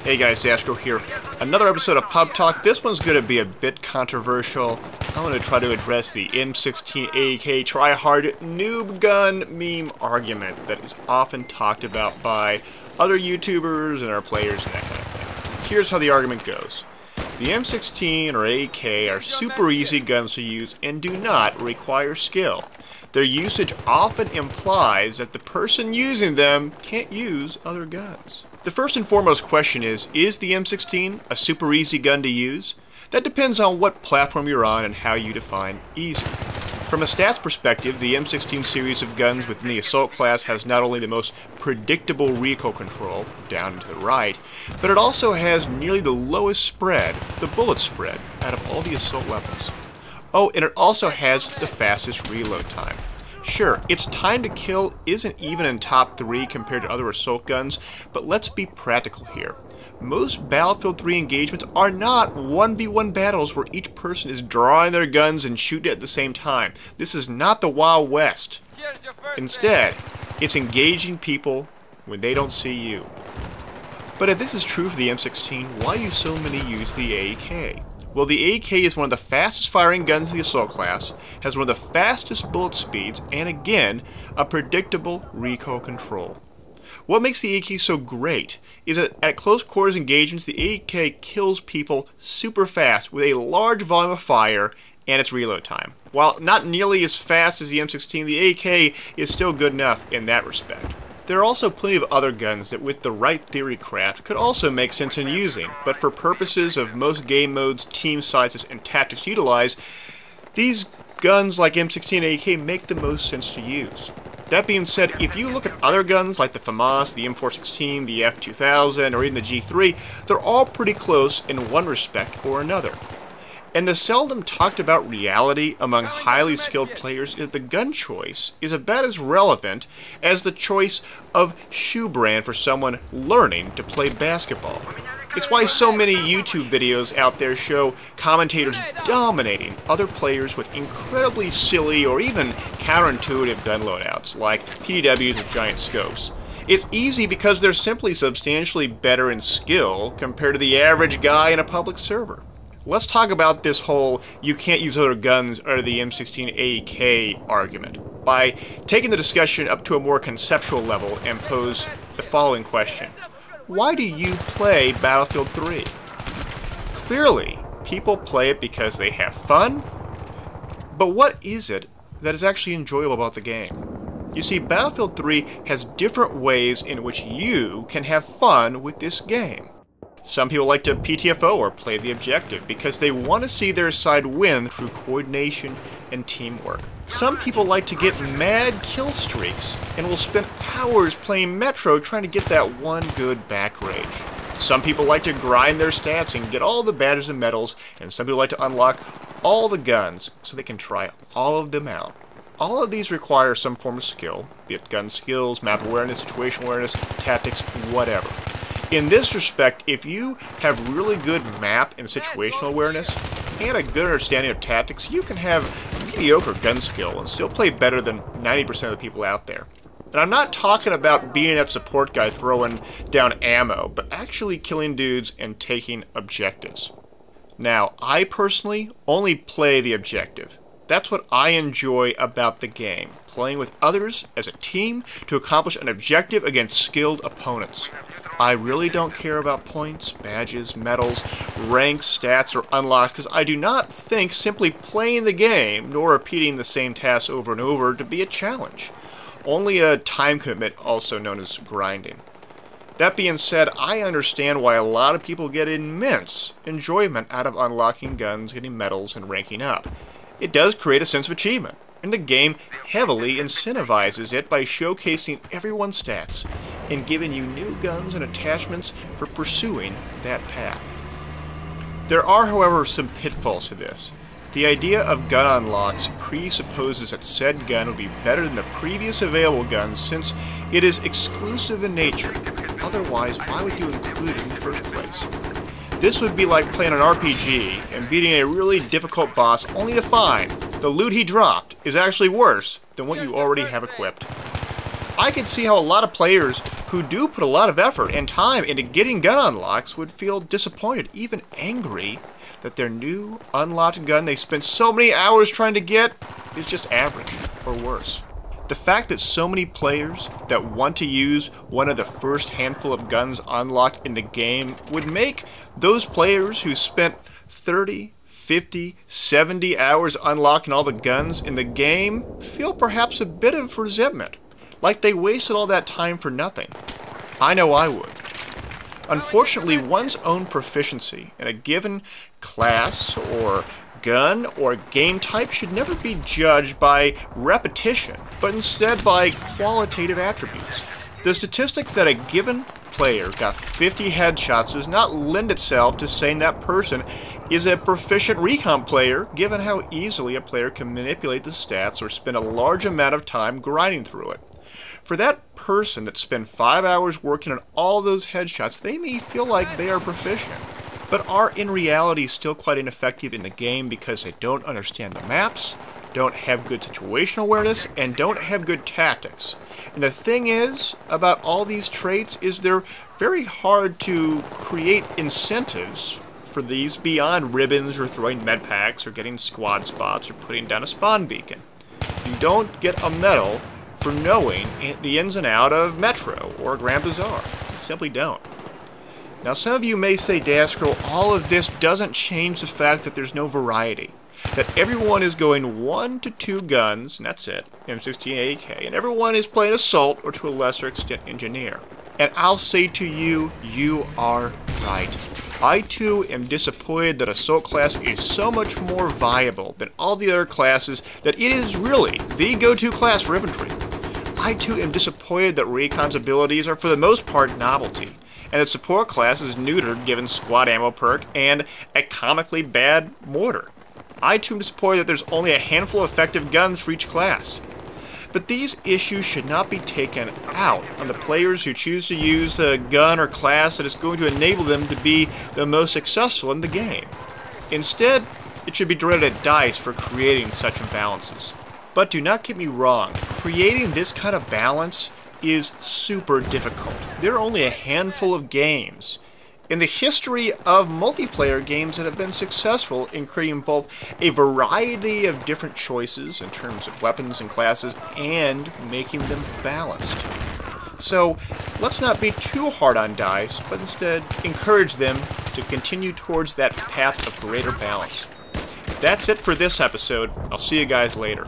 Hey guys, daskro here. Another episode of Pub Talk. This one's going to be a bit controversial. I'm going to try to address the M16 AEK try-hard noob gun meme argument that is often talked about by other YouTubers and our players and that kind of thing. Here's how the argument goes. The M16 or AEK are super easy guns to use and do not require skill. Their usage often implies that the person using them can't use other guns. The first and foremost question is the M16 a super easy gun to use? That depends on what platform you're on and how you define easy. From a stats perspective, the M16 series of guns within the assault class has not only the most predictable recoil control, down and to the right, but it also has nearly the lowest spread, the bullet spread, out of all the assault levels. Oh, and it also has the fastest reload time. Sure, its time to kill isn't even in top 3 compared to other assault guns, but let's be practical here. Most Battlefield 3 engagements are not 1v1 battles where each person is drawing their guns and shooting at the same time. This is not the Wild West. Instead, it's engaging people when they don't see you. But if this is true for the M16, why do so many use the AEK? Well, the AEK is one of the fastest firing guns in the assault class, has one of the fastest bullet speeds, and again, a predictable recoil control. What makes the AEK so great is that at close quarters engagements, the AEK kills people super fast with a large volume of fire and its reload time. While not nearly as fast as the M16, the AEK is still good enough in that respect. There are also plenty of other guns that with the right theory craft could also make sense in using, but for purposes of most game modes, team sizes, and tactics utilized, these guns like M16 and AEK make the most sense to use. That being said, if you look at other guns like the FAMAS, the M416, the F2000, or even the G3, they're all pretty close in one respect or another. And the seldom talked about reality among highly skilled players is that the gun choice is about as relevant as the choice of shoe brand for someone learning to play basketball. It's why so many YouTube videos out there show commentators dominating other players with incredibly silly or even counterintuitive gun loadouts like PDWs with giant scopes. It's easy because they're simply substantially better in skill compared to the average guy in a public server. Let's talk about this whole you can't use other guns or the M16 AEK argument by taking the discussion up to a more conceptual level and pose the following question. Why do you play Battlefield 3? Clearly, people play it because they have fun, but what is it that is actually enjoyable about the game? You see, Battlefield 3 has different ways in which you can have fun with this game. Some people like to PTFO or play the objective because they want to see their side win through coordination and teamwork. Some people like to get mad kill streaks and will spend hours playing Metro trying to get that one good back rage. Some people like to grind their stats and get all the badges and medals, and some people like to unlock all the guns so they can try all of them out. All of these require some form of skill, be it gun skills, map awareness, situation awareness, tactics, whatever. In this respect, if you have really good map and situational awareness and a good understanding of tactics, you can have mediocre gun skill and still play better than 90% of the people out there. And I'm not talking about being that support guy throwing down ammo, but actually killing dudes and taking objectives. Now, I personally only play the objective. That's what I enjoy about the game, playing with others as a team to accomplish an objective against skilled opponents. I really don't care about points, badges, medals, ranks, stats, or unlocks because I do not think simply playing the game nor repeating the same tasks over and over to be a challenge. Only a time commitment, also known as grinding. That being said, I understand why a lot of people get immense enjoyment out of unlocking guns, getting medals, and ranking up. It does create a sense of achievement, and the game heavily incentivizes it by showcasing everyone's stats and giving you new guns and attachments for pursuing that path. There are, however, some pitfalls to this. The idea of gun unlocks presupposes that said gun will be better than the previous available guns since it is exclusive in nature. Otherwise, why would you include it in the first place? This would be like playing an RPG and beating a really difficult boss only to find the loot he dropped is actually worse than what you already have equipped. I could see how a lot of players who do put a lot of effort and time into getting gun unlocks would feel disappointed, even angry, that their new unlocked gun they spent so many hours trying to get is just average or worse. The fact that so many players that want to use one of the first handful of guns unlocked in the game would make those players who spent 30, 50, 70 hours unlocking all the guns in the game feel perhaps a bit of resentment, like they wasted all that time for nothing. I know I would. Unfortunately, one's own proficiency in a given class or gun or game type should never be judged by repetition, but instead by qualitative attributes. The statistic that a given player got 50 headshots does not lend itself to saying that person is a proficient recon player, given how easily a player can manipulate the stats or spend a large amount of time grinding through it. For that person that spent 5 hours working on all those headshots, they may feel like they are proficient, but are in reality still quite ineffective in the game because they don't understand the maps, don't have good situational awareness, and don't have good tactics. And the thing is about all these traits is they're very hard to create incentives for these beyond ribbons or throwing med packs or getting squad spots or putting down a spawn beacon. You don't get a medal for knowing the ins and out of Metro or Grand Bazaar. You simply don't. Now, some of you may say, daskro, all of this doesn't change the fact that there's no variety. That everyone is going 1 to 2 guns, and that's it, M16 AEK, and everyone is playing Assault, or to a lesser extent, Engineer. And I'll say to you, you are right. I too am disappointed that Assault class is so much more viable than all the other classes that it is really the go-to class for infantry. I too am disappointed that Recon's abilities are for the most part novelty, and the support class is neutered given squad ammo perk and a comically bad mortar. I too am disappointed that there's only a handful of effective guns for each class. But these issues should not be taken out on the players who choose to use the gun or class that is going to enable them to be the most successful in the game. Instead, it should be directed at DICE for creating such imbalances. But do not get me wrong, creating this kind of balance is super difficult. There are only a handful of games in the history of multiplayer games that have been successful in creating both a variety of different choices in terms of weapons and classes and making them balanced. So let's not be too hard on DICE, but instead encourage them to continue towards that path of greater balance. That's it for this episode. I'll see you guys later.